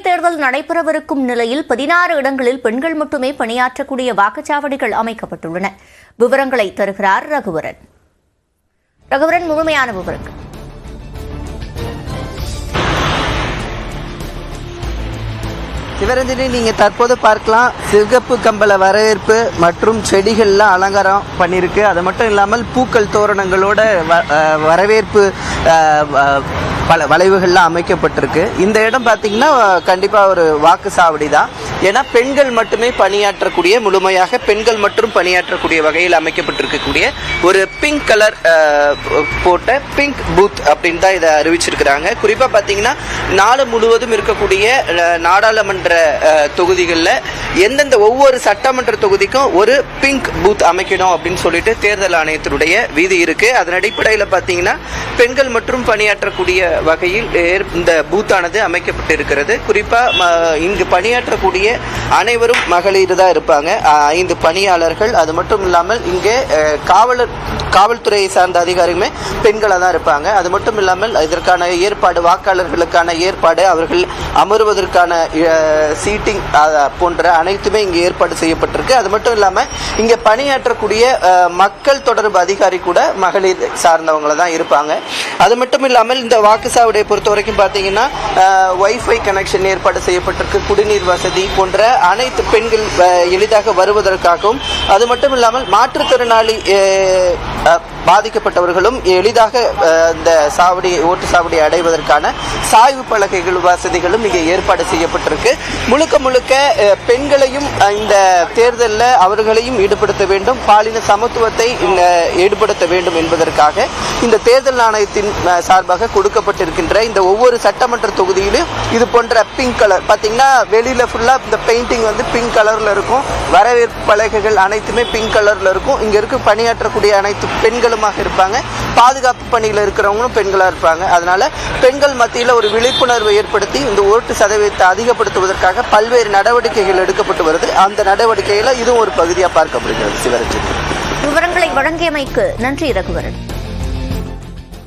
தேர்தல் நடைபெறவிருக்கும் நிலையில் 16 இடங்களில் பெண்கள் மட்டுமே பணியாற்றக்கூடிய வாக்குச்சாவடிகள் அமைக்கப்பட்டுள்ளன. விவரங்களை தருகிறார் ரகுவரன். முழுமையான விவரங்கள். சிவரஞ்சனி, நீங்க தற்போது பார்க்கலாம், சிகப்பு கம்பள வரவேற்பு மற்றும் செடிகள்லாம் அலங்காரம் பண்ணியிருக்கு. அது மட்டும் இல்லாமல் பூக்கள் தோரணங்களோட வரவேற்பு பல வளைவுகள்லாம் அமைக்கப்பட்டிருக்கு. இந்த இடம் பார்த்தீங்கன்னா கண்டிப்பாக ஒரு வாக்குச்சாவடி தான். ஏன்னா பெண்கள் மட்டுமே பணியாற்றக்கூடிய, முழுமையாக பெண்கள் மட்டும் பணியாற்றக்கூடிய வகையில் அமைக்கப்பட்டிருக்கக்கூடிய ஒரு பிங்க் கலர் போட்ட பிங்க் பூத் அப்படின்னு தான் இதை அறிவிச்சிருக்கிறாங்க. குறிப்பாக பார்த்தீங்கன்னா நாடு முழுவதும் இருக்கக்கூடிய நாடாளுமன்ற தொகுதிகளில் எந்தெந்த ஒவ்வொரு சட்டமன்ற தொகுதிக்கும் ஒரு பிங்க் பூத் அமைக்கணும் அப்படின்னு சொல்லிட்டு தேர்தல் ஆணையத்தினுடைய விதி இருக்கு. அதன் அடிப்படையில் பார்த்தீங்கன்னா பெண்கள் மற்றும் பணியாற்றக்கூடிய வகையில் இந்த பூத்தானது அமைக்கப்பட்டிருக்கிறது. குறிப்பாக இங்கு பணியாற்றக்கூடிய அனைவரும் மகளிர் தான் இருப்பாங்க, 5 பணியாளர்கள். அது மட்டும் இல்லாமல் இங்கே காவல்துறையை சார்ந்த அதிகாரியுமே பெண்களாக தான் இருப்பாங்க. அது மட்டும் இல்லாமல் இதற்கான ஏற்பாடு, வாக்காளர்களுக்கான ஏற்பாடு, அவர்கள் அமர்வதற்கான சீட்டிங் போன்ற அனைத்துமே இங்கே ஏற்பாடு செய்யப்பட்டிருக்கு. அது மட்டும் இல்லாமல் இங்கே பணியாற்றக்கூடிய மக்கள் தொடர்பு அதிகாரி கூட மகளிர் சார்ந்தவங்கள தான் இருப்பாங்க. அது மட்டும் இல்லாமல் இந்த வாக்குச்சாவடியை பொறுத்த வரைக்கும் பார்த்தீங்கன்னா வைஃபை கனெக்ஷன் ஏற்பாடு செய்யப்பட்டிருக்கு. குடிநீர் வசதி போன்ற அனைத்து பெண்கள் எளிதாக வருவதற்காகவும், அது மட்டும் இல்லாமல் மாற்றுத்திறனாளி பாதிக்கப்பட்டவர்களும் எளிதாக இந்த ஓட்டு சாவடியை அடைவதற்கான சாய்வு பலகைகள் வசதிகளும் இங்கே ஏற்பாடு செய்யப்பட்டிருக்கு. முழுக்க பெண்களையும் இந்த தேர்தலில் அவர்களையும் ஈடுபடுத்த வேண்டும், பாலின சமத்துவத்தை ஈடுபடுத்த வேண்டும் என்பதற்காக இந்த தேர்தல் ஆணையத்தின் சார்பாக கொடுக்கப்பட்டிருக்கின்ற இந்த ஒவ்வொரு சட்டமன்ற தொகுதியிலும் இது போன்ற பிங்க் கலர் பார்த்தீங்கன்னா வெளியில ஃபுல்லா இந்த பெயிண்டிங் வந்து பிங்க் கலர்ல இருக்கும். வரவேற்பு பலகைகள் அனைத்துமே பிங்க் கலர்ல இருக்கும். இங்க இருக்க பணியாற்றக்கூடிய அனைத்து பெண்களுமாக இருப்பாங்க. பாதுகாப்பு பணியில் இருக்கிறவங்களும் பெண்களா இருப்பாங்க. அதனால பெண்கள் மத்தியில் ஒரு விழிப்புணர்வை ஏற்படுத்தி இந்த ஓட்டு சதவீதத்தை அதிகப்படுத்துவதற்காக பல்வேறு நடவடிக்கைகள் எடுக்கப்பட்டு வருது. அந்த நடவடிக்கையில இதுவும் ஒரு பகுதியாக பார்க்கப்படுகிறது. சிவரஞ்சனி, விவரங்களை வழங்கியமைக்கு நன்றி ரகுவரன்.